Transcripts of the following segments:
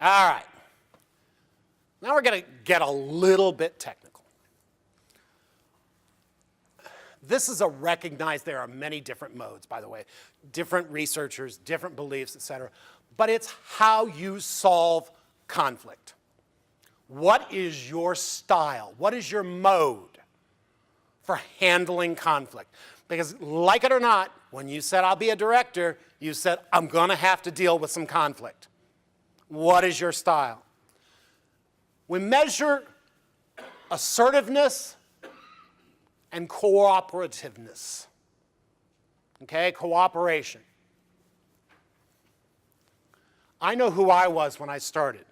All right. Now we're going to get a little bit technical. This is a recognized, there are many different modes, by the way, different researchers, different beliefs, et cetera, but it's how you solve conflict. What is your style? What is your mode for handling conflict? Because like it or not, when you said, I'll be a director, you said, I'm going to have to deal with some conflict. What is your style? We measure assertiveness and cooperativeness. Okay, cooperation. I know who I was when I started.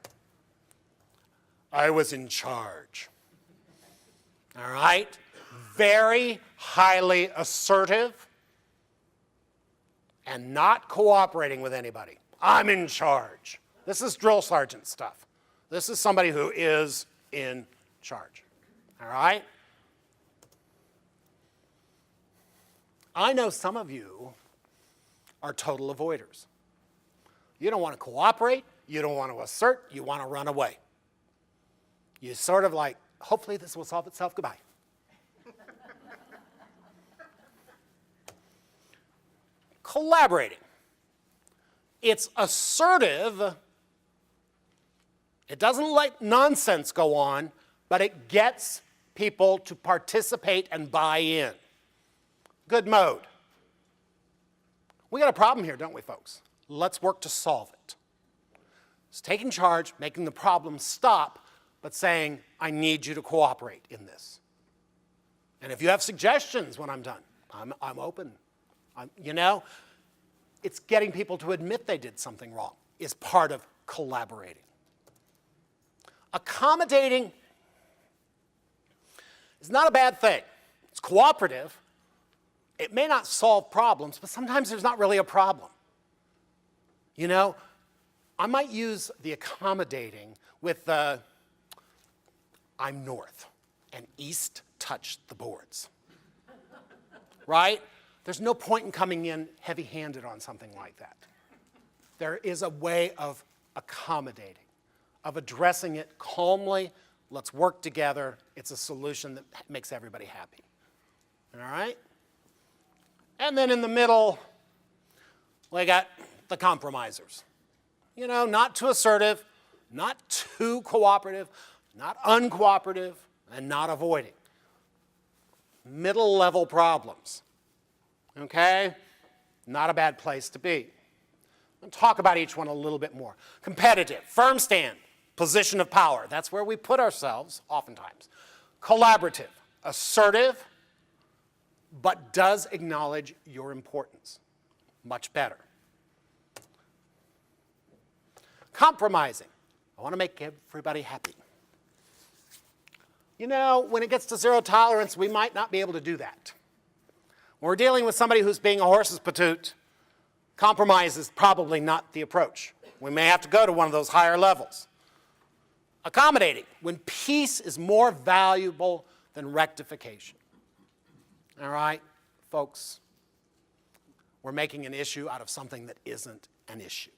I was in charge. All right? Very highly assertive and not cooperating with anybody. I'm in charge. This is drill sergeant stuff. This is somebody who is in charge. All right? I know some of you are total avoiders. You don't want to cooperate. You don't want to assert. You want to run away. You sort of like, hopefully this will solve itself. Goodbye. Collaborating. It's assertive. It doesn't let nonsense go on, but it gets people to participate and buy in. Good mode. We got a problem here, don't we, folks? Let's work to solve it. It's taking charge, making the problem stop, but saying, I need you to cooperate in this. And if you have suggestions when I'm done, I'm open. You know, it's getting people to admit they did something wrong is part of collaborating. Accommodating is not a bad thing. It's cooperative. It may not solve problems, but sometimes there's not really a problem. You know, I might use the accommodating with the I'm north and east touch the boards. Right? There's no point in coming in heavy-handed on something like that. There is a way of accommodating, of addressing it calmly. Let's work together. It's a solution that makes everybody happy. All right? And then in the middle, we got the compromisers. You know, not too assertive, not too cooperative, not uncooperative, and not avoiding. Middle-level problems. Okay? Not a bad place to be. I'll talk about each one a little bit more. Competitive, firm stand, position of power. That's where we put ourselves oftentimes. Collaborative, assertive, but does acknowledge your importance. Much better. Compromising. I want to make everybody happy. You know, when it gets to zero tolerance, we might not be able to do that. When we're dealing with somebody who's being a horse's patoot, compromise is probably not the approach. We may have to go to one of those higher levels. Accommodating, when peace is more valuable than rectification. All right, folks, we're making an issue out of something that isn't an issue.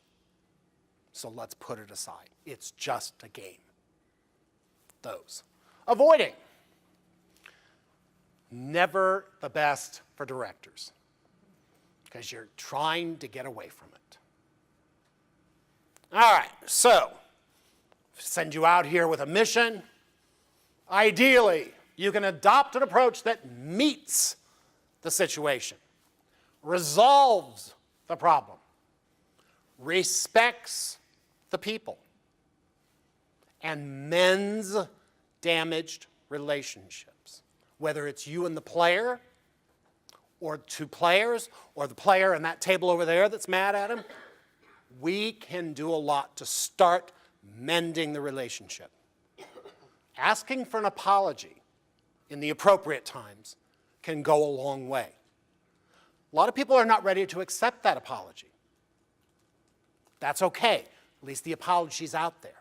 So let's put it aside. It's just a game. Those. Avoiding. Never the best for directors because you're trying to get away from it. All right, so send you out here with a mission. Ideally, you can adopt an approach that meets the situation, resolves the problem, respects the people, and mends damaged relationships. Whether it's you and the player, or two players, or the player and that table over there that's mad at him, we can do a lot to start mending the relationship. Asking for an apology in the appropriate times can go a long way. A lot of people are not ready to accept that apology. That's okay. At least the apology's out there.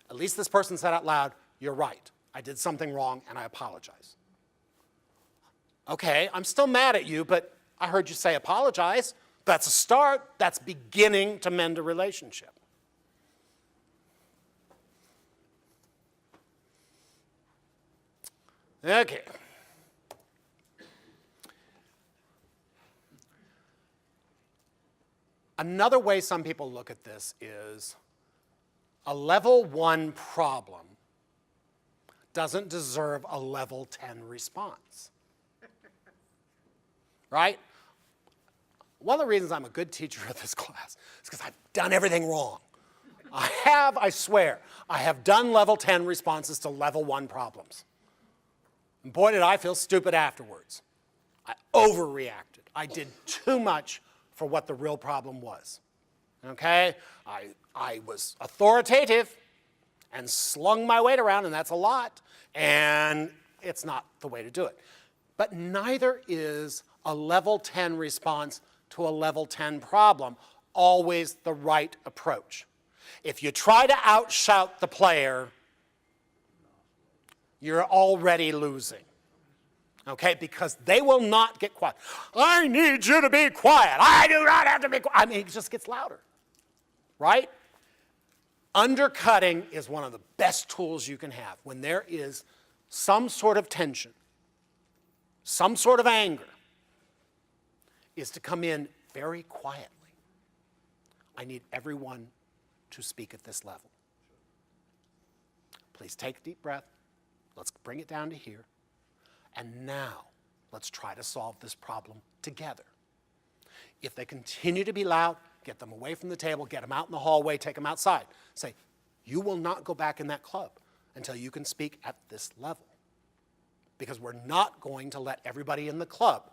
At least this person said out loud, you're right. I did something wrong and I apologize. Okay, I'm still mad at you, but I heard you say apologize. That's a start. That's beginning to mend a relationship. Okay. Another way some people look at this is a level 1 problem doesn't deserve a level 10 response. Right? One of the reasons I'm a good teacher of this class is because I've done everything wrong. I swear, I have done level 10 responses to level 1 problems. And boy, did I feel stupid afterwards. I overreacted. I did too much for what the real problem was. Okay? I was authoritative and slung my weight around, and that's a lot, and it's not the way to do it. But neither is a level 10 response to a level 10 problem always the right approach. If you try to outshout the player, you're already losing. Okay, because they will not get quiet. I need you to be quiet. I do not have to be quiet. I mean, it just gets louder, right? Undercutting is one of the best tools you can have when there is some sort of tension, some sort of anger, is to come in very quietly. I need everyone to speak at this level. Please take a deep breath. Let's bring it down to here. And now, let's try to solve this problem together. If they continue to be loud, get them away from the table, get them out in the hallway, take them outside. Say, you will not go back in that club until you can speak at this level. Because we're not going to let everybody in the club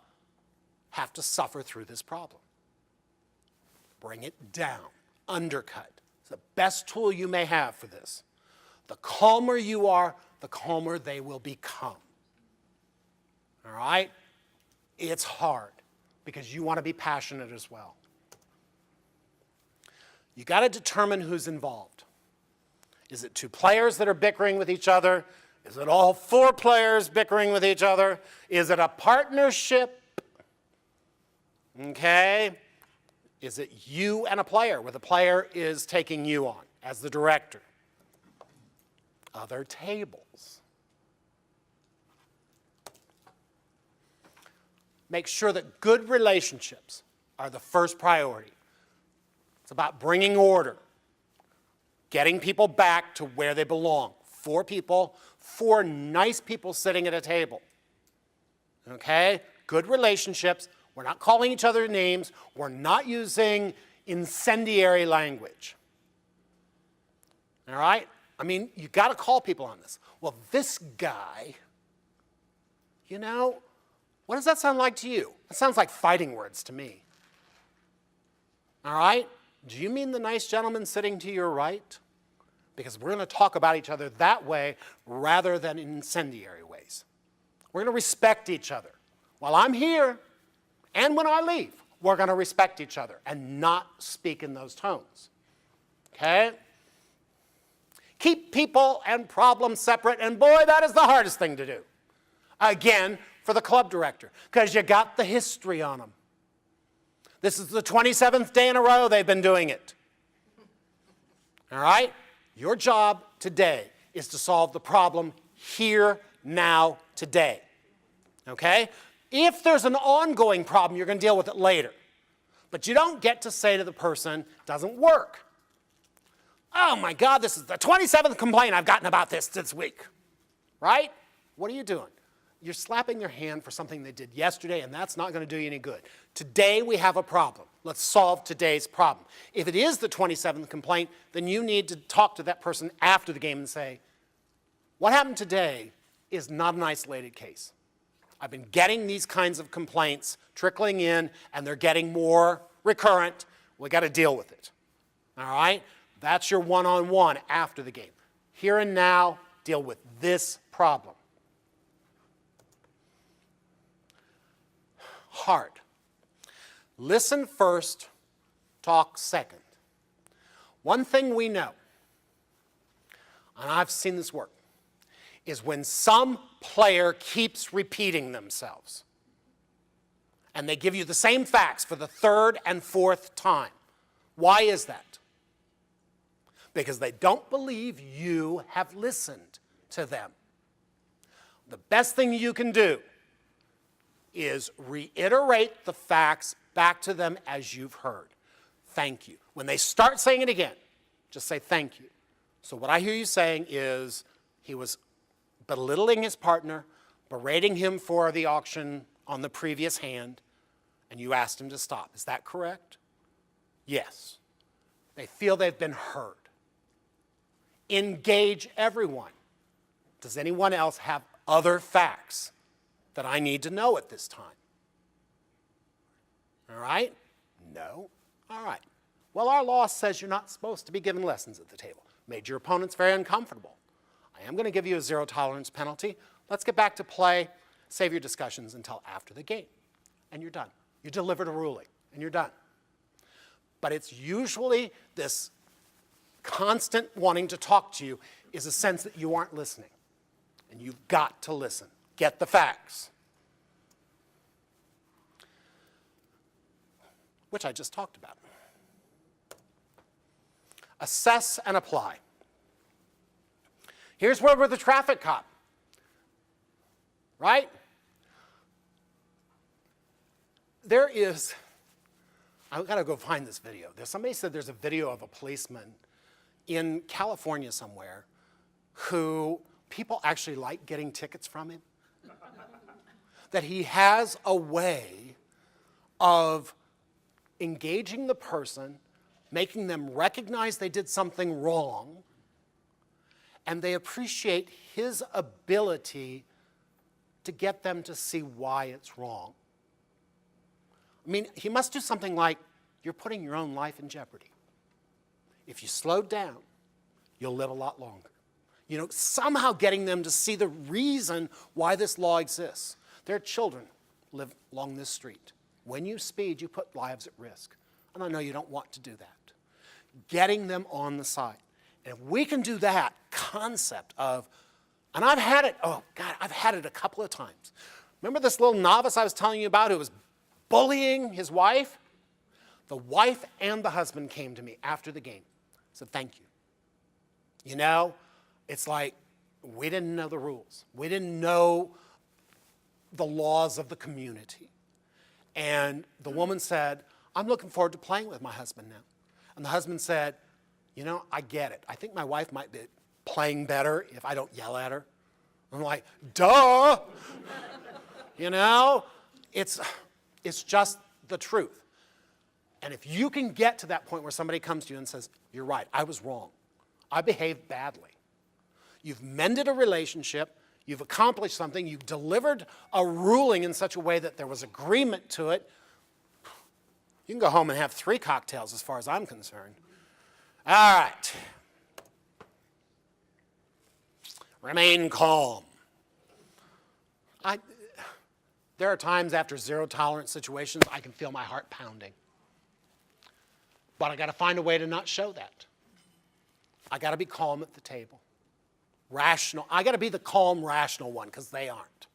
have to suffer through this problem. Bring it down, undercut. It's the best tool you may have for this. The calmer you are, the calmer they will become. All right? It's hard because you want to be passionate as well. You got to determine who's involved. Is it 2 players that are bickering with each other? Is it all 4 players bickering with each other? Is it a partnership? Okay? Is it you and a player, where the player is taking you on as the director? Other tables. Make sure that good relationships are the first priority. It's about bringing order, getting people back to where they belong. 4 people, 4 nice people sitting at a table. Okay? Good relationships. We're not calling each other names. We're not using incendiary language. All right? I mean, you got to call people on this. Well, this guy, you know, what does that sound like to you? That sounds like fighting words to me. All right? Do you mean the nice gentleman sitting to your right? Because we're going to talk about each other that way rather than in incendiary ways. We're going to respect each other. While I'm here and when I leave, we're going to respect each other and not speak in those tones. Okay? Keep people and problems separate, and boy, that is the hardest thing to do. Again, for the club director, because you got the history on them. This is the 27th day in a row they've been doing it. All right? Your job today is to solve the problem here, now, today. Okay? If there's an ongoing problem, you're going to deal with it later. But you don't get to say to the person, doesn't work. Oh my God, this is the 27th complaint I've gotten about this week. Right? What are you doing? You're slapping their hand for something they did yesterday, and that's not going to do you any good. Today we have a problem. Let's solve today's problem. If it is the 27th complaint, then you need to talk to that person after the game and say, what happened today is not an isolated case. I've been getting these kinds of complaints trickling in, and they're getting more recurrent. We got to deal with it. All right? That's your one-on-one after the game. Here and now, deal with this problem. Hard. Listen first, talk second. One thing we know, and I've seen this work, is when some player keeps repeating themselves and they give you the same facts for the 3rd and 4th time. Why is that? Because they don't believe you have listened to them. the best thing you can do is reiterate the facts back to them as you've heard. Thank you. When they start saying it again, just say thank you. So what I hear you saying is he was belittling his partner, berating him for the auction on the previous hand, and you asked him to stop. Is that correct? Yes. They feel they've been heard. Engage everyone. Does anyone else have other facts that I need to know at this time? All right? No? All right. Well, our law says you're not supposed to be given lessons at the table. Made your opponents very uncomfortable. I am going to give you a zero tolerance penalty. Let's get back to play. Save your discussions until after the game. And you're done. You delivered a ruling, and you're done. But it's usually this constant wanting to talk to you is a sense that you aren't listening. And you've got to listen. Get the facts. Which I just talked about. Assess and apply. Here's where we're the traffic cop. Right? There is, I've got to go find this video. Somebody said there's a video of a policeman in California somewhere who people actually like getting tickets from him. That he has a way of engaging the person, making them recognize they did something wrong, and they appreciate his ability to get them to see why it's wrong. I mean, he must do something like, you're putting your own life in jeopardy. If you slowed down, you'll live a lot longer. You know, somehow getting them to see the reason why this law exists. Their children live along this street. When you speed, you put lives at risk. And I know you don't want to do that. Getting them on the side. And if we can do that concept of, and I've had it, oh God, I've had it a couple of times. Remember this little novice I was telling you about who was bullying his wife? The wife and the husband came to me after the game. Said, thank you. You know, it's like we didn't know the rules. We didn't know the laws of the community. And the woman said, I'm looking forward to playing with my husband now. And the husband said, you know, I get it. I think my wife might be playing better if I don't yell at her. I'm like, duh! You know, it's just the truth. And if you can get to that point where somebody comes to you and says, you're right, I was wrong. I behaved badly. You've mended a relationship. You've accomplished something. You've delivered a ruling in such a way that there was agreement to it. You can go home and have 3 cocktails as far as I'm concerned. All right. Remain calm. There are times after zero tolerance situations I can feel my heart pounding. But I got to find a way to not show that. I got to be calm at the table. Rational. I got to be the calm, rational one because they aren't.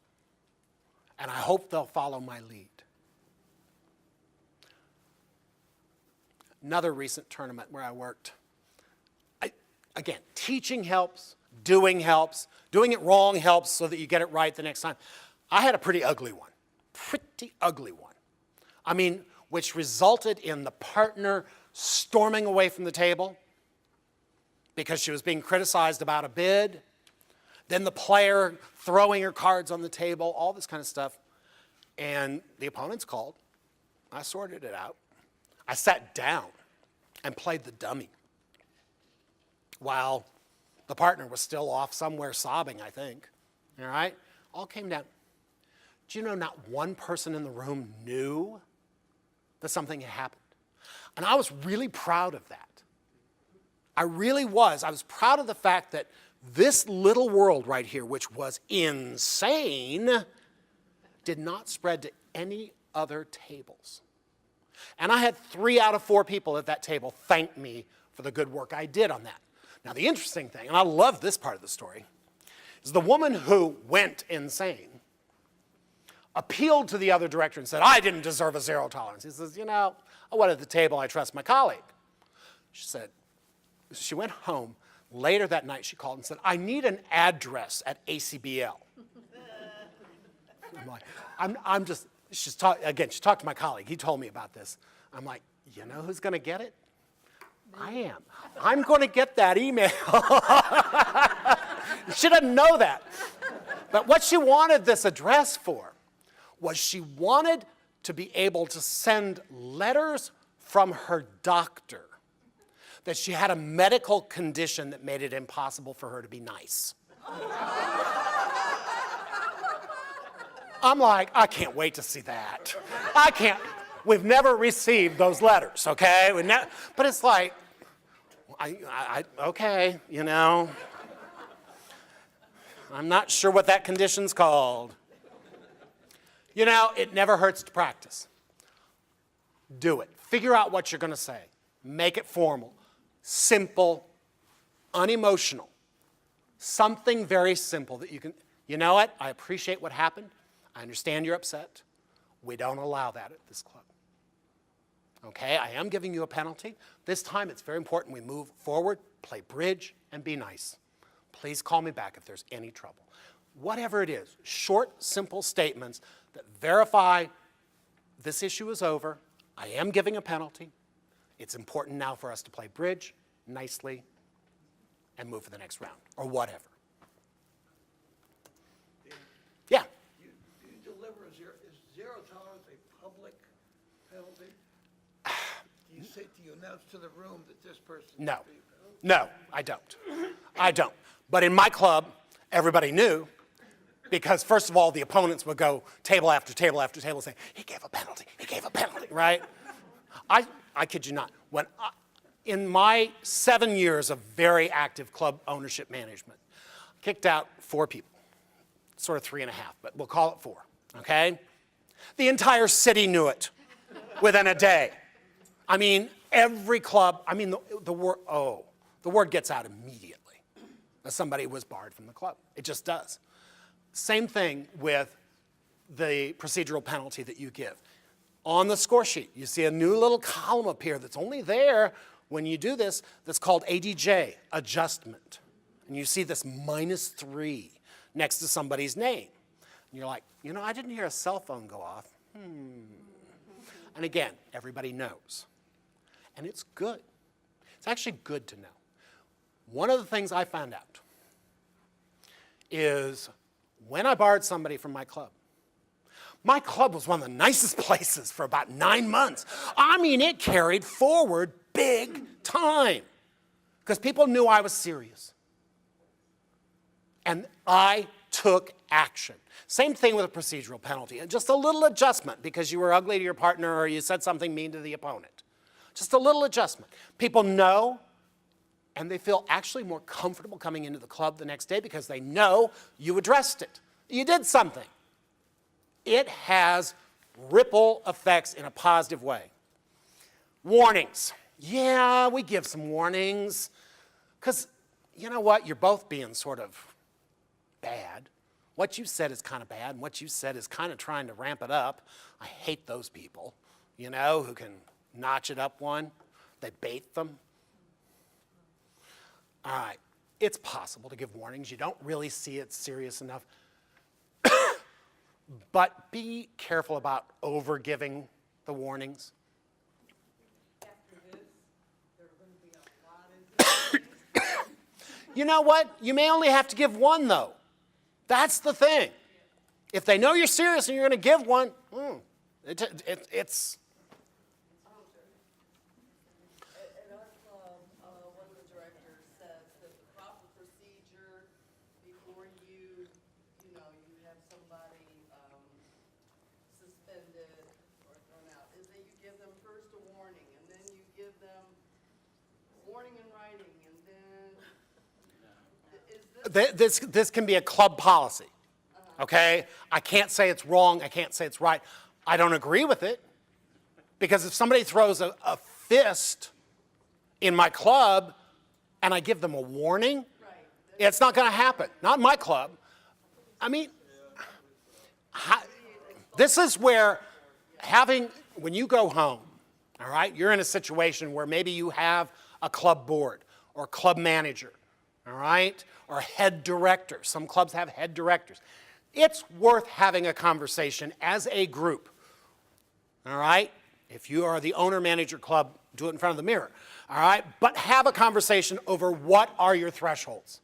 And I hope they'll follow my lead. Another recent tournament where I worked. Again, teaching helps, doing helps. Doing it wrong helps so that you get it right the next time. I had a pretty ugly one. I mean, which resulted in the partner storming away from the table because she was being criticized about a bid. Then the player throwing her cards on the table, all this kind of stuff. And the opponents called. I sorted it out. I sat down and played the dummy while the partner was still off somewhere sobbing, I think. All right? All came down. Do you know not one person in the room knew that something had happened? And I was really proud of that. I really was. I was proud of the fact that this little world right here, which was insane, did not spread to any other tables. And I had 3 out of 4 people at that table thank me for the good work I did on that. Now, the interesting thing, and I love this part of the story, is the woman who went insane appealed to the other director and said, I didn't deserve a zero tolerance. He says, you know, I went at the table, I trust my colleague. She said, she went home. Later that night, she called and said, I need an address at ACBL. I'm like, I'm just, she talked to my colleague. He told me about this. I'm like, you know who's going to get it? I am. I'm going to get that email. She doesn't know that. But what she wanted this address for was she wanted to be able to send letters from her doctor that she had a medical condition that made it impossible for her to be nice. I'm like, I can't wait to see that. I can't. We've never received those letters, okay? But it's like, okay, you know. I'm not sure what that condition's called. You know, it never hurts to practice. Do it. Figure out what you're going to say. Make it formal, simple, unemotional. Something very simple that you can, you know what? I appreciate what happened. I understand you're upset. We don't allow that at this club. Okay, I am giving you a penalty. This time it's very important we move forward, play bridge, and be nice. Please call me back if there's any trouble. Whatever it is, short, simple statements that verify this issue is over, I am giving a penalty, it's important now for us to play bridge nicely and move to the next round, or whatever. Yeah? Do you deliver is zero tolerance a public penalty? Do you announce to the room that this person? No. No, I don't. I don't. But in my club, everybody knew, because first of all, the opponents would go table after table after table saying, he gave a penalty, right? I kid you not. In my 7 years of very active club ownership management, kicked out 4 people, sort of 3.5, but we'll call it 4, okay? The entire city knew it within a day. I mean, every club, I mean, the word gets out immediately that somebody was barred from the club. It just does. Same thing with the procedural penalty that you give. On the score sheet, you see a new little column appear that's only there when you do this, that's called ADJ, adjustment. And you see this -3 next to somebody's name. And you're like, you know, I didn't hear a cell phone go off. And again, everybody knows. And it's good. It's actually good to know. One of the things I found out is when I barred somebody from my club was one of the nicest places for about 9 months. I mean, it carried forward big time because people knew I was serious. And I took action. Same thing with a procedural penalty. And just a little adjustment because you were ugly to your partner or you said something mean to the opponent. Just a little adjustment. People know, and they feel actually more comfortable coming into the club the next day because they know you addressed it. You did something. It has ripple effects in a positive way. Warnings. Yeah, we give some warnings because, you know what, you're both being sort of bad. What you said is kind of bad, and what you said is kind of trying to ramp it up. I hate those people, you know, who can notch it up one. They bait them. All right, it's possible to give warnings. You don't really see it serious enough. But be careful about over-giving the warnings. After this, there are going to be a lot of You know what? You may only have to give one, though. That's the thing. If they know you're serious and you're going to give one, it's... At our club, one of the directors says that the proper procedure before you have somebody suspended or thrown out is that you give them first a warning, and then you give them warning in writing, and then This can be a club policy, okay? I can't say it's wrong. I can't say it's right. I don't agree with it because if somebody throws a fist in my club and I give them a warning, it's not going to happen. Not in my club. I mean, this is where when you go home, all right, you're in a situation where maybe you have a club board or club manager, all right, or head director. Some clubs have head directors. It's worth having a conversation as a group, all right? If you are the owner-manager club, do it in front of the mirror, all right? But have a conversation over what are your thresholds?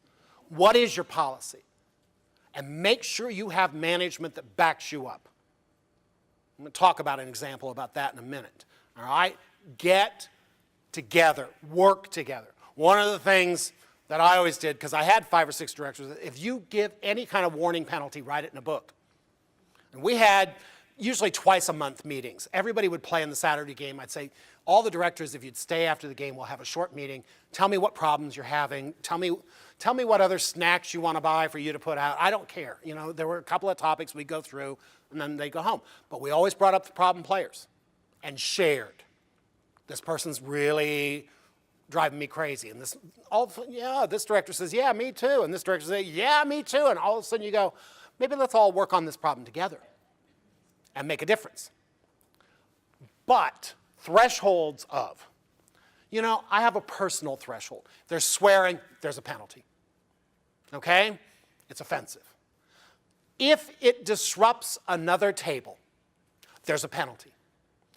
What is your policy? And make sure you have management that backs you up. I'm going to talk about an example about that in a minute, all right? Get together, work together. One of the things that I always did, because I had 5 or 6 directors, if you give any kind of warning penalty, write it in a book. And we had usually twice a month meetings. Everybody would play in the Saturday game. I'd say, all the directors, if you'd stay after the game, we'll have a short meeting. Tell me what problems you're having. Tell me what other snacks you want to buy for you to put out. I don't care. You know, there were a couple of topics we'd go through, and then they'd go home. But we always brought up the problem players and shared. This person's really driving me crazy. And this director says, yeah, me too. And this director says, yeah, me too. And all of a sudden you go, maybe let's all work on this problem together and make a difference. But thresholds of, you know, I have a personal threshold. If there's swearing, there's a penalty. Okay? It's offensive. If it disrupts another table, there's a penalty.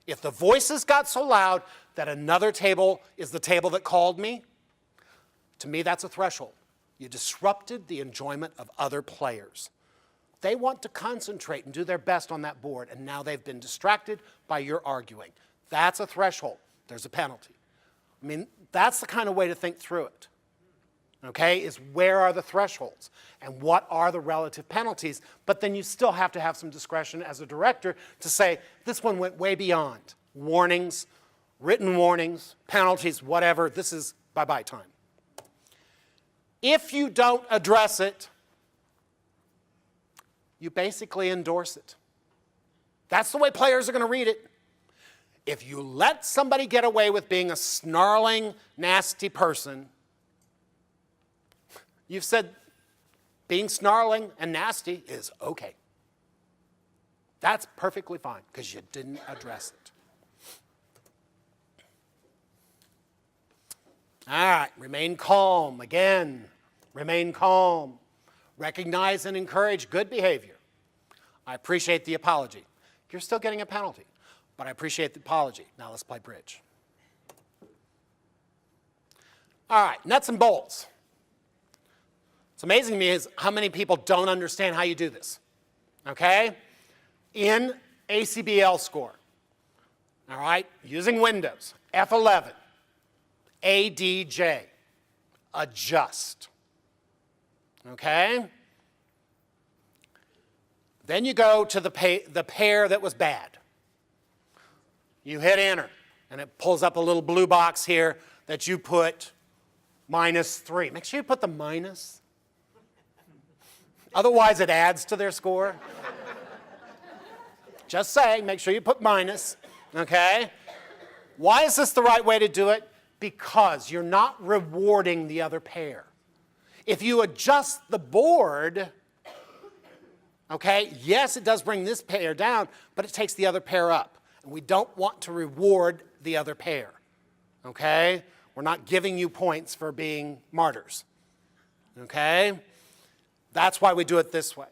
If the voices got so loud that another table is the table that called me, to me that's a threshold. You disrupted the enjoyment of other players. They want to concentrate and do their best on that board, and now they've been distracted by your arguing. That's a threshold. There's a penalty. I mean, that's the kind of way to think through it. Okay, is where are the thresholds and what are the relative penalties, but then you still have to have some discretion as a director to say, this one went way beyond. Warnings, written warnings, penalties, whatever, this is bye-bye time. If you don't address it, you basically endorse it. That's the way players are going to read it. If you let somebody get away with being a snarling, nasty person, you've said being snarling and nasty is okay. That's perfectly fine because you didn't address it. All right, remain calm. Again, remain calm. Recognize and encourage good behavior. I appreciate the apology. You're still getting a penalty, but I appreciate the apology. Now let's play bridge. All right, nuts and bolts. What's amazing to me is how many people don't understand how you do this, okay? In ACBL score, all right, using Windows, F11, ADJ, adjust, okay? Then you go to the pair that was bad. You hit enter, and it pulls up a little blue box here that you put -3. Make sure you put the minus. Otherwise, it adds to their score. Just saying, make sure you put minus, okay? Why is this the right way to do it? Because you're not rewarding the other pair. If you adjust the board, okay, yes, it does bring this pair down, but it takes the other pair up. And we don't want to reward the other pair, okay? We're not giving you points for being martyrs, okay? That's why we do it this way.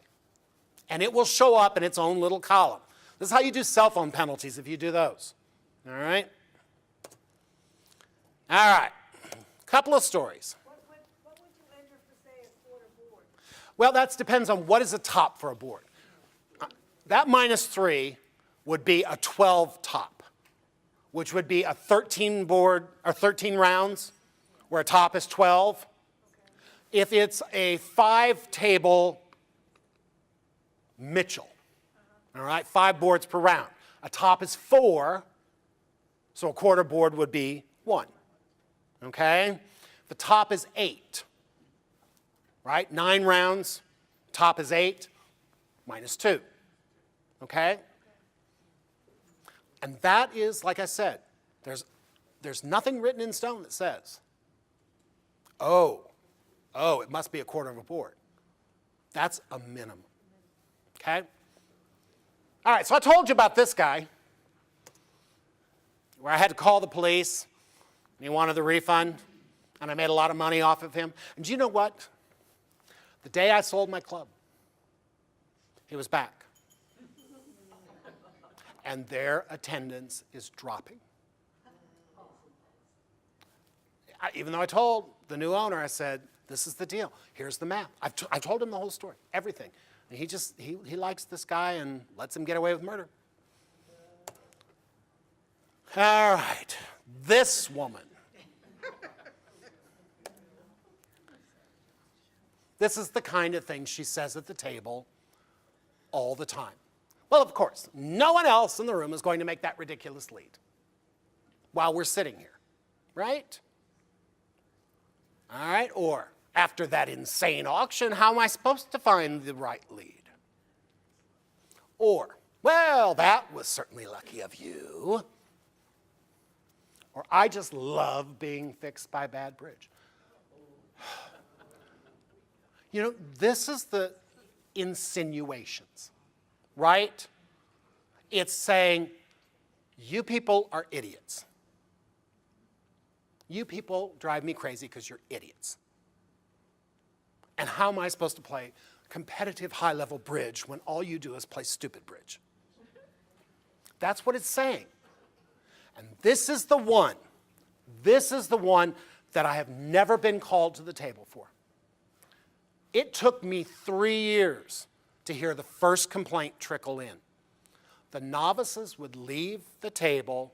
And it will show up in its own little column. This is how you do cell phone penalties if you do those. All right? All right. Couple of stories. What would you enter for, say, a quarter board? Well, that depends on what is a top for a board. That -3 would be a 12 top, which would be a 13 board, or 13 rounds, where a top is 12. If it's a 5-table Mitchell, all right, 5 boards per round. A top is 4, so a quarter board would be 1, okay? The top is 8, right? 9 rounds, top is 8, -2, okay? And that is, like I said, there's nothing written in stone that says, oh, it must be a quarter of a board. That's a minimum, okay? All right, so I told you about this guy where I had to call the police and he wanted the refund and I made a lot of money off of him. And do you know what? The day I sold my club, He was back. And their attendance is dropping. Even though I told the new owner, I said, this is the deal. Here's the map. I told him the whole story, everything. And he likes this guy and lets him get away with murder. All right, this woman. This is the kind of thing she says at the table all the time. Well, of course, no one else in the room is going to make that ridiculous lead while we're sitting here, right? All right, or after that insane auction, how am I supposed to find the right lead? Or, well, that was certainly lucky of you. Or, I just love being fixed by bad bridge. You know, this is the insinuations, right? It's saying, you people are idiots. You people drive me crazy because you're idiots. And how am I supposed to play competitive high-level bridge when all you do is play stupid bridge? That's what it's saying. And this is the one that I have never been called to the table for. It took me 3 years to hear the first complaint trickle in. The novices would leave the table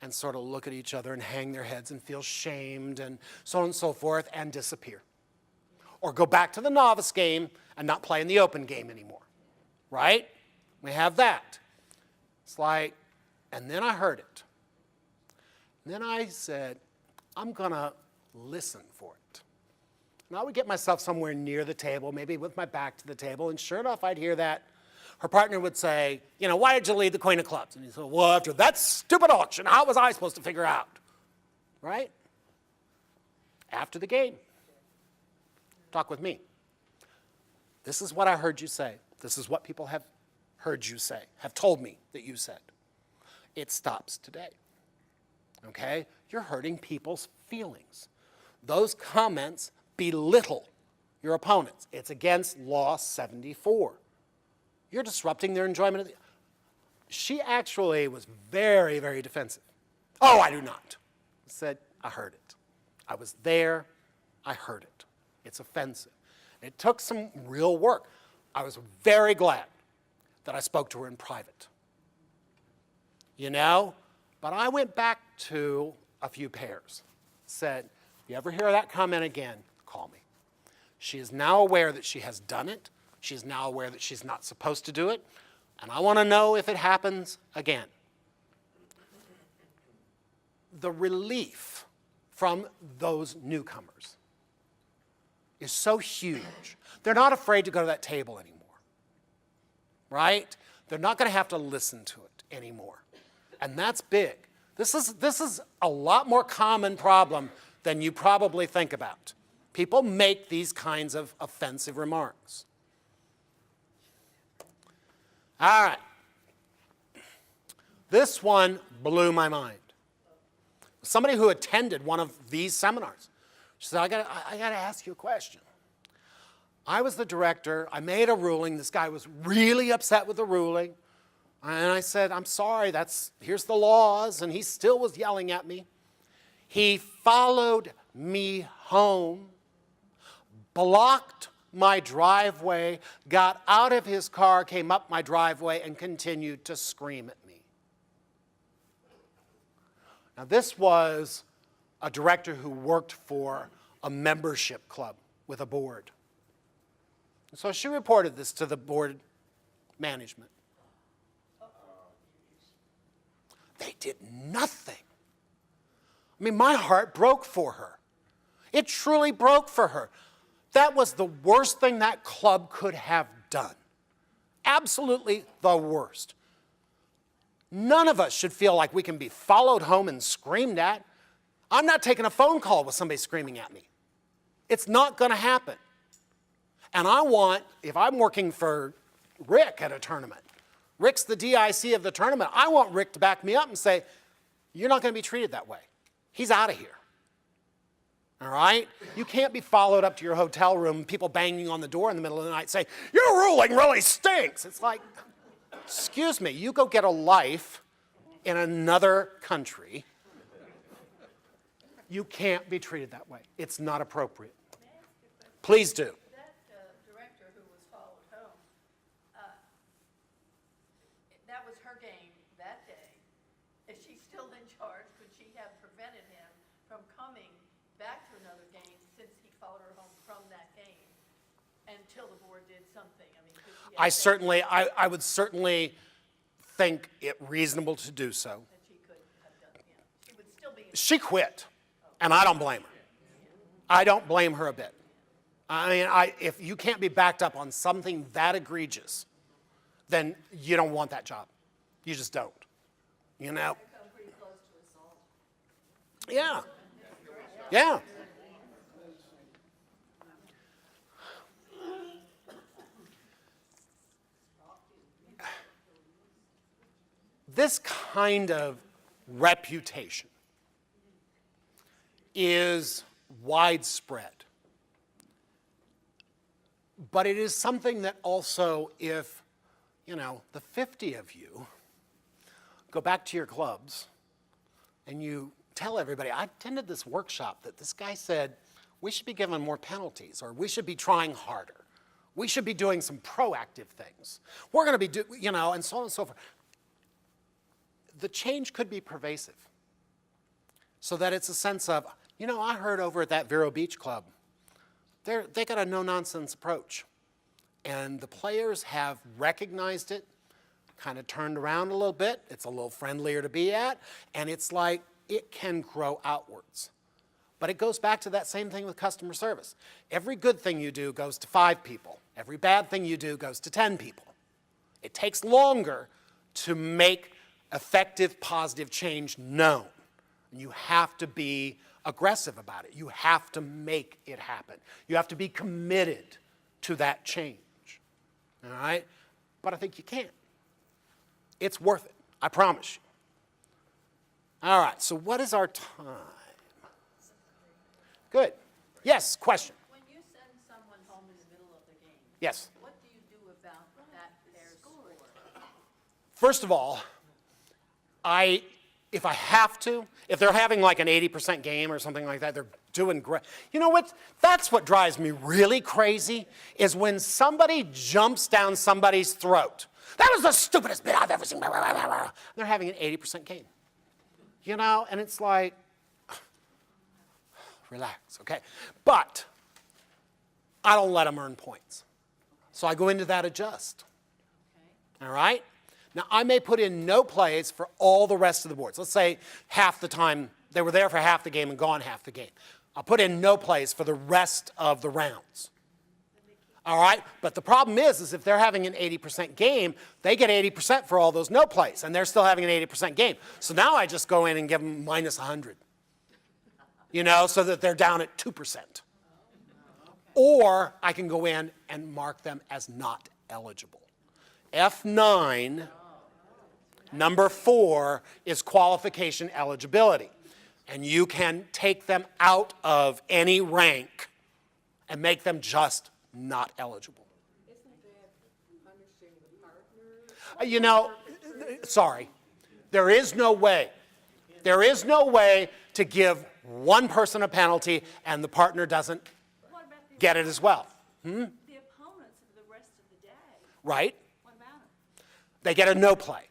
and sort of look at each other and hang their heads and feel shamed and so on and so forth and disappear. Or go back to the novice game and not play in the open game anymore, right? We have that. It's like, and then I heard it. And then I said, I'm gonna listen for it. And I would get myself somewhere near the table, maybe with my back to the table, and sure enough, I'd hear that. Her partner would say, you know, why did you lead the Queen of Clubs? And he said, well, after that stupid auction, how was I supposed to figure out? Right? After the game. Talk with me. This is what I heard you say. This is what people have heard you say, have told me that you said. It stops today. Okay? You're hurting people's feelings. Those comments belittle your opponents. It's against Law 74. You're disrupting their enjoyment of the... She actually was very, very defensive. Oh, I do not. I said, I heard it. I was there. I heard it. It's offensive. It took some real work. I was very glad that I spoke to her in private. You know? But I went back to a few pairs. Said, if you ever hear that comment again, call me. She is now aware that she has done it. She is now aware that she's not supposed to do it. And I want to know if it happens again. The relief from those newcomers is so huge. They're not afraid to go to that table anymore, right? They're not going to have to listen to it anymore. And that's big. This is a lot more common problem than you probably think about. People make these kinds of offensive remarks. All right. This one blew my mind. Somebody who attended one of these seminars. She said, I gotta ask you a question. I was the director. I made a ruling. This guy was really upset with the ruling. And I said, I'm sorry, here's the laws. And he still was yelling at me. He followed me home, blocked my driveway, got out of his car, came up my driveway, and continued to scream at me. Now, this was a director who worked for a membership club with a board. And so she reported this to the board management. They did nothing. I mean, my heart broke for her. It truly broke for her. That was the worst thing that club could have done. Absolutely the worst. None of us should feel like we can be followed home and screamed at. I'm not taking a phone call with somebody screaming at me. It's not going to happen. And I want, if I'm working for Rick at a tournament, Rick's the DIC of the tournament, I want Rick to back me up and say, you're not going to be treated that way. He's out of here. all right? You can't be followed up to your hotel room, people banging on the door in the middle of the night saying, your ruling really stinks. It's like, excuse me, you go get a life in another country. You can't be treated that way. It's not appropriate. Please do. That director who was followed home, that was her game that day. If she's still in charge, could she have prevented him from coming back to another game since he followed her home from that game until the board did something? I mean, could she have I would certainly think it reasonable to do so. that she could have done, she would still be in She quit, and I don't blame her. I don't blame her a bit. I mean, if you can't be backed up on something that egregious, then you don't want that job. You just don't. You know? Come pretty close to assault. Yeah. Yeah. This kind of reputation is widespread. But it is something that also, if, the 50 of you go back to your clubs and you tell everybody, I attended this workshop that this guy said we should be given more penalties, or we should be trying harder. We should be doing some proactive things. We're going to be, and so on and so forth. The change could be pervasive. So that it's a sense of, I heard over at that Vero Beach Club, they got a no-nonsense approach. And the players have recognized it, kind of turned around a little bit. It's a little friendlier to be at. And it's like it can grow outwards. But it goes back to that same thing with customer service. Every good thing you do goes to 5 people. Every bad thing you do goes to 10 people. It takes longer to make effective, positive change known. And you have to be aggressive about it. You have to make it happen. You have to be committed to that change. All right? But I think you can. It's worth it. I promise you. All right, so what is our time? Good. Yes, question. When you send someone home in the middle of the game, Yes. what do you do about that pair's score? First of all, if I have to, if they're having like an 80% game or something like that, they're doing great. You know what? That's what drives me really crazy, is when somebody jumps down somebody's throat. That was the stupidest bit I've ever seen. They're having an 80% game. And it's like, relax, okay? But I don't let them earn points. So I go into that adjust. Okay. All right? Now, I may put in no plays for all the rest of the boards. Let's say half the time, they were there for half the game and gone half the game. I'll put in no plays for the rest of the rounds. All right? But the problem is if they're having an 80% game, they get 80% for all those no plays, and they're still having an 80% game. So now I just go in and give them minus 100, so that they're down at 2%. Or I can go in and mark them as not eligible. F9, number 4, is qualification eligibility. And you can take them out of any rank and make them just not eligible. Isn't that punishing the partner? Sorry. There is no way. There is no way to give one person a penalty and the partner doesn't What about the get it as well. the opponents of the rest of the day? Right? What about them? They get a no play,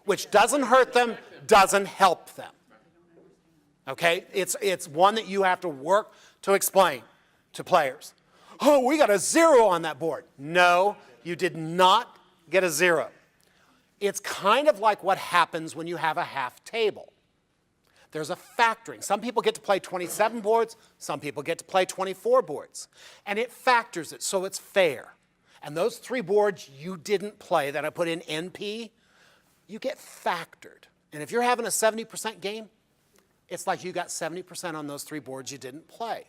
which doesn't hurt them, doesn't help them. Okay? It's one that you have to work to explain to players. Oh, we got a 0 on that board. No, you did not get a 0. It's kind of like what happens when you have a half table. There's a factoring. Some people get to play 27 boards, some people get to play 24 boards. And it factors it so it's fair. And those 3 boards you didn't play that I put in NP, you get factored. And if you're having a 70% game, it's like you got 70% on those 3 boards you didn't play.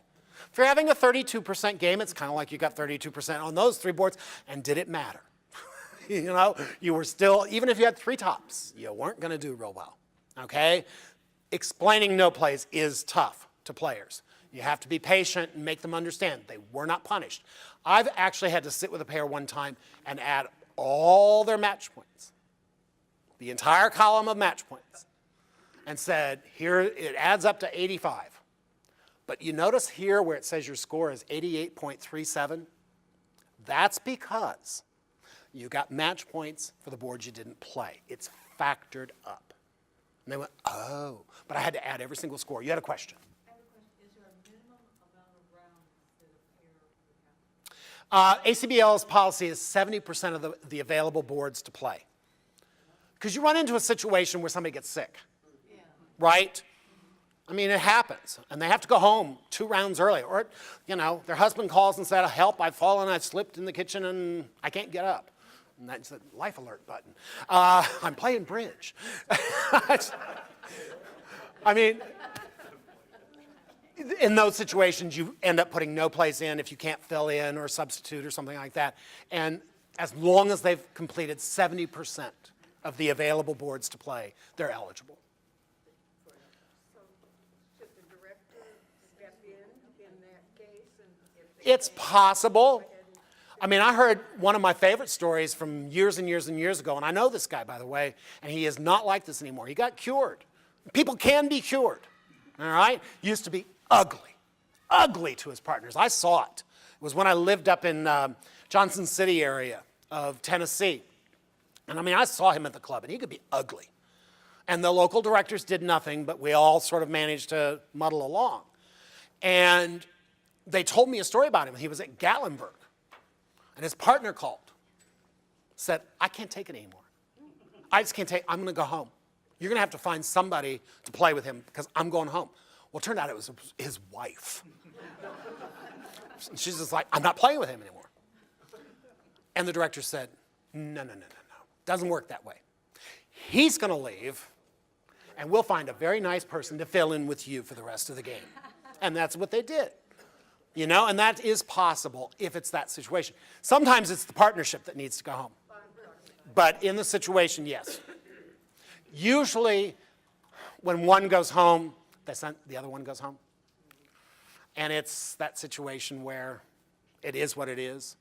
If you're having a 32% game, it's kind of like you got 32% on those 3 boards. And did it matter? You were still, even if you had 3 tops, you weren't going to do real well. Okay? Explaining no plays is tough to players. You have to be patient and make them understand they were not punished. I've actually had to sit with a pair one time and add all their match points, the entire column of match points, and said, here it adds up to 85. But you notice here where it says your score is 88.37? That's because you got match points for the boards you didn't play. It's factored up. And they went, oh, but I had to add every single score. You had a question. I have a question. Is there a minimum amount of rounds that a pair would have? ACBL's policy is 70% of the available boards to play. Because you run into a situation where somebody gets sick, right? I mean, it happens, and they have to go home 2 rounds early. Or, you know, their husband calls and said, help, I've fallen, I slipped in the kitchen, and I can't get up. And that's the life alert button. I'm playing bridge. I mean, in those situations, you end up putting no plays in if you can't fill in or substitute or something like that. And as long as they've completed 70% of the available boards to play, they're eligible. So should the director step in that case and if they It's possible. I mean, I heard one of my favorite stories from years and years and years ago, and I know this guy, by the way, and he is not like this anymore. He got cured. People can be cured, all right? Used to be ugly to his partners. I saw it. It was when I lived up in Johnson City area of Tennessee. And I mean, I saw him at the club, and he could be ugly. And the local directors did nothing, but we all sort of managed to muddle along. And they told me a story about him. He was at Gatlinburg. And his partner called, said, I can't take it anymore. I just can't take it. I'm going to go home. You're going to have to find somebody to play with him because I'm going home. Well, it turned out it was his wife. And she's just like, I'm not playing with him anymore. And the director said, no. Doesn't work that way. He's going to leave, and we'll find a very nice person to fill in with you for the rest of the game. And that's what they did. You know, and that is possible if it's that situation. Sometimes it's the partnership that needs to go home. But in the situation, yes. Usually, when one goes home, the other one goes home. And it's that situation where it is what it is.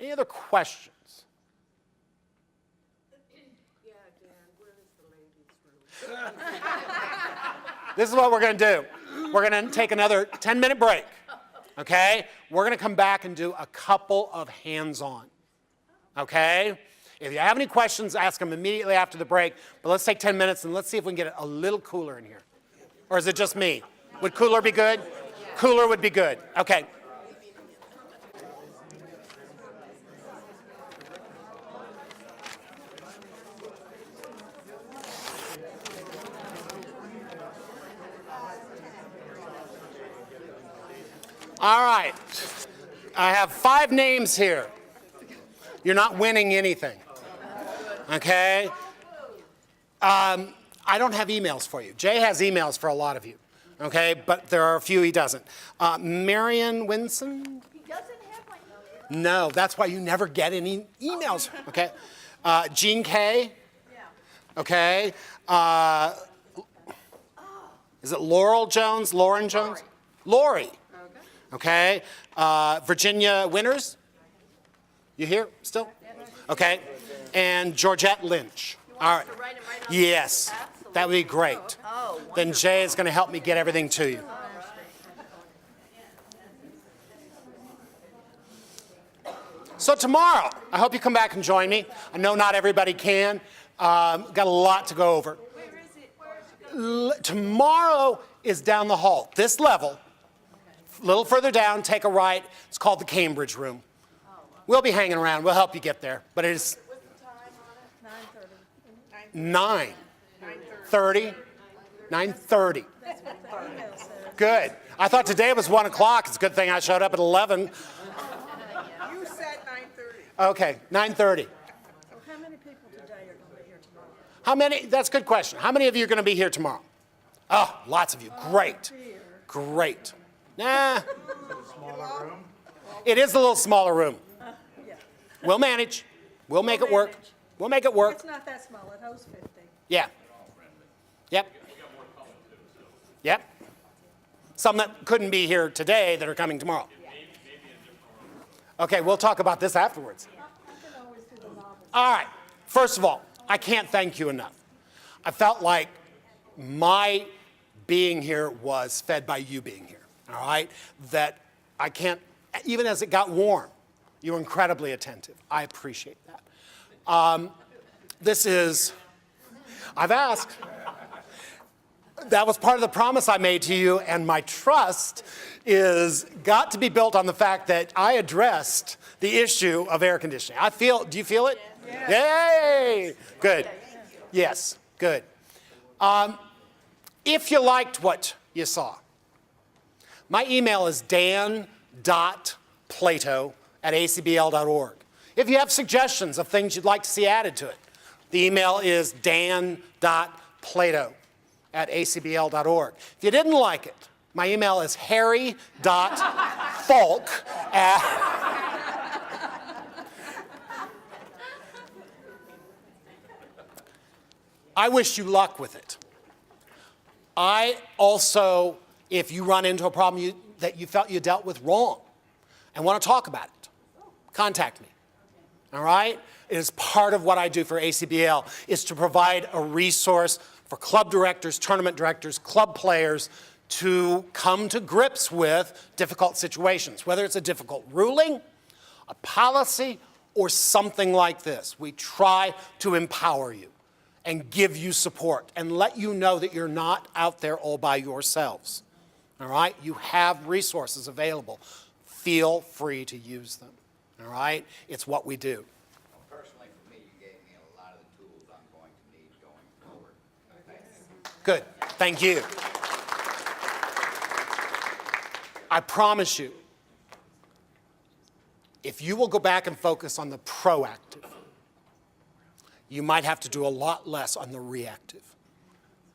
Any other questions? Yeah, Dan, where is the ladies' room? This is what we're going to do. We're going to take another 10-minute break, okay? We're going to come back and do a couple of hands-on, okay? If you have any questions, ask them immediately after the break. But let's take 10 minutes and let's see if we can get it a little cooler in here. Or is it just me? Would cooler be good? Cooler would be good. Okay. All right. I have 5 names here. You're not winning anything. Okay? I don't have emails for you. Jay has emails for a lot of you. Okay? But there are a few he doesn't. Marion Winson? He doesn't have my number. No, that's why you never get any emails. Okay? Jean Kay? Yeah. Okay? Is it Laurel Jones? Lauren Jones? Lori. Okay. Virginia Winters? You here still? Okay. And Georgette Lynch. All right. write 'em right on Yes. That would be great. Oh, Then Jay is going to help me get everything to you. So tomorrow, I hope you come back and join me. I know not everybody can. Got a lot to go over. Where is it? Tomorrow is down the hall. This level, a little further down, take a right. It's called the Cambridge Room. We'll be hanging around. We'll help you get there. But it is 9:30. 9:30. Good. I thought today was 1 o'clock. It's a good thing I showed up at 11. You said 9:30. Okay, 9:30. So how many people today are going to be here tomorrow? How many? That's a good question. How many of you are going to be here tomorrow? Oh, lots of you. Great. Great. Nah. It is a little smaller room. We'll manage. We'll make it work. We'll make it work. It's not that small, it holds 50. Yeah. Yep. Yep. Some that couldn't be here today that are coming tomorrow. Okay, we'll talk about this afterwards. All right, first of all, I can't thank you enough. I felt like my being here was fed by you being here, all right? That I can't, even as it got warm, you were incredibly attentive. I appreciate that. This is, I've asked. That was part of the promise I made to you, and my trust is got to be built on the fact that I addressed the issue of air conditioning. Do you feel it? Yes. Yay! Good. Yes, good. If you liked what you saw, my email is dan.plato@acbl.org. If you have suggestions of things you'd like to see added to it, the email is dan.plato@acbl.org. If you didn't like it, my email is harry.falk I wish you luck with it. I also, if you run into a problem that you felt you dealt with wrong and want to talk about it, contact me. All right? It is part of what I do for ACBL, is to provide a resource for club directors, tournament directors, club players to come to grips with difficult situations, whether it's a difficult ruling, a policy, or something like this. We try to empower you and give you support and let you know that you're not out there all by yourselves. All right? You have resources available. Feel free to use them. All right? It's what we do. Personally, for me, you gave me a lot of the tools I'm going to need going forward. Thank you. Good. Thank you. I promise you, if you will go back and focus on the proactive, you might have to do a lot less on the reactive.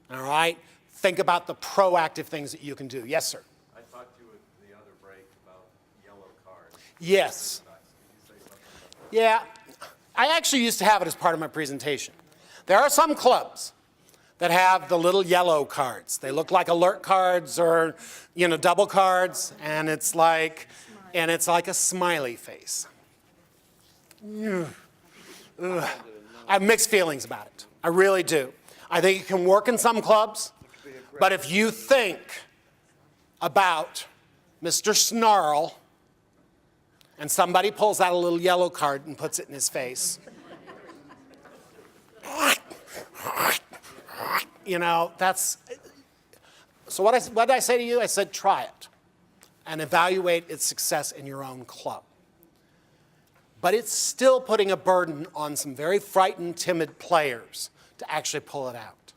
All right? Think about the proactive things that you can do. Yes, sir. I talked to you at the other break about yellow cards. Yes. Can you say something about that? Yeah. I actually used to have it as part of my presentation. There are some clubs that have the little yellow cards. They look like alert cards or, double cards, and it's like a smiley face. Ugh. I have mixed feelings about it. I really do. I think it can work in some clubs, but if you think about Mr. Snarl and somebody pulls out a little yellow card and puts it in his face, that's, so what did I say to you? I said, try it and evaluate its success in your own club. But it's still putting a burden on some very frightened, timid players to actually pull it out.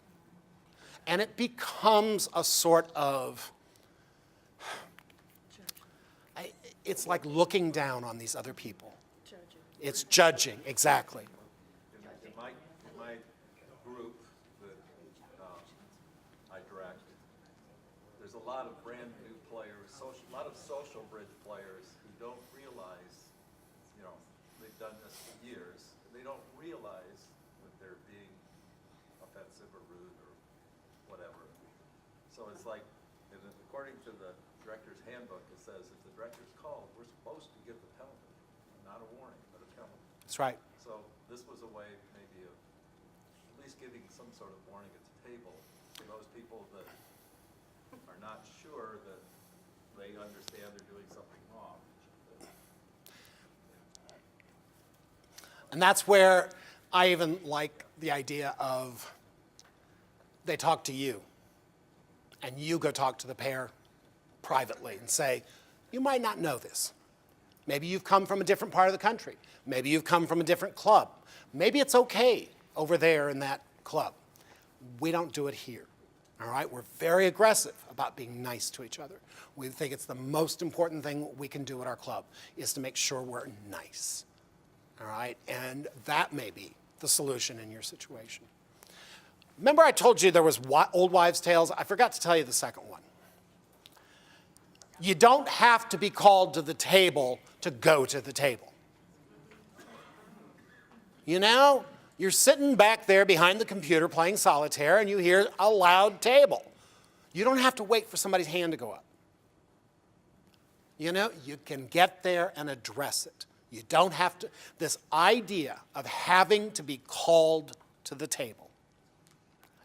And it becomes a sort of, it's like looking down on these other people. It's judging, exactly. In my group that I direct, there's a lot of brand new players, a lot of social bridge players who don't realize, they've done this for years, and they don't realize that they're being offensive or rude or whatever. So it's like, according to the director's handbook, it says if the director's called, we're supposed to give the penalty, not a warning, but a penalty. That's right. So this was a way maybe of at least giving some sort of warning at the table for those people that are not sure that they understand they're doing something wrong. And that's where I even like the idea of they talk to you and you go talk to the pair privately and say, you might not know this. Maybe you've come from a different part of the country. Maybe you've come from a different club. Maybe it's okay over there in that club. We don't do it here. All right? We're very aggressive about being nice to each other. We think it's the most important thing we can do at our club is to make sure we're nice. All right? And that may be the solution in your situation. Remember I told you there was old wives' tales? I forgot to tell you the second one. You don't have to be called to the table to go to the table. You're sitting back there behind the computer playing solitaire and you hear a loud table. You don't have to wait for somebody's hand to go up. You know, you can get there and address it. You don't have to, this idea of having to be called to the table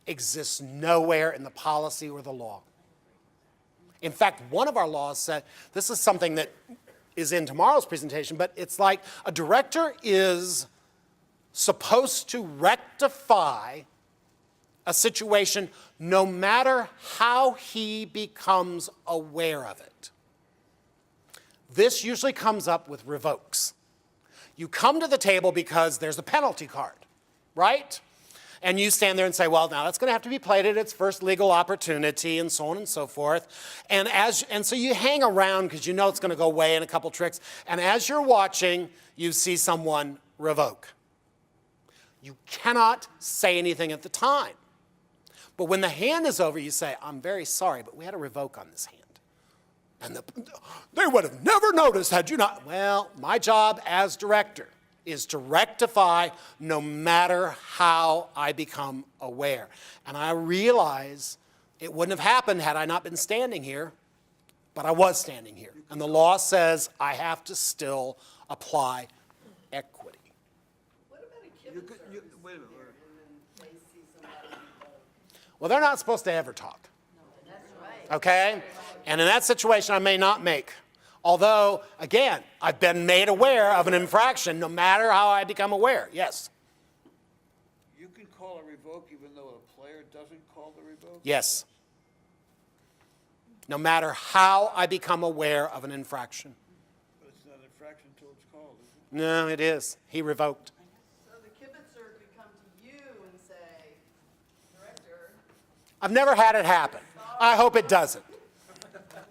exists nowhere in the policy or the law. In fact, one of our laws said, this is something that is in tomorrow's presentation, but it's like a director is supposed to rectify a situation no matter how he becomes aware of it. This usually comes up with revokes. You come to the table because there's a penalty card, right? And you stand there and say, well, now that's going to have to be played at its first legal opportunity and so on and so forth. And so you hang around because you know it's going to go away in a couple tricks. And as you're watching, you see someone revoke. You cannot say anything at the time. But when the hand is over, you say, I'm very sorry, but we had a revoke on this hand. And they would have never noticed had you not. Well, my job as director is to rectify no matter how I become aware. And I realize it wouldn't have happened had I not been standing here, but I was standing here. And the law says I have to still apply equity. What about a kibitzer? Wait a minute. And then they see somebody revoke? Well, they're not supposed to ever talk. That's right. Okay? And in that situation, I may not make. Although, again, I've been made aware of an infraction no matter how I become aware. Yes? You can call a revoke even though a player doesn't call the revoke? Yes. No matter how I become aware of an infraction. But it's not an infraction until it's called, is it? No, it is. He revoked. So the kibitzer could come to you and say, Director, I've never had it happen. I hope it doesn't.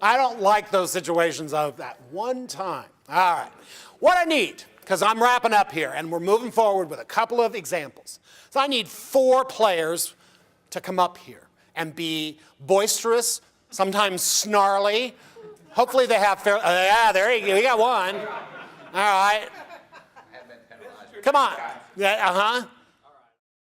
I don't like those situations of that one time. All right. What I need, because I'm wrapping up here and we're moving forward with a couple of examples. So I need 4 players to come up here and be boisterous, sometimes snarly. Hopefully they have fair, yeah, there you go. You got one. All right. Have been penalized. Come on. Yeah, uh-huh.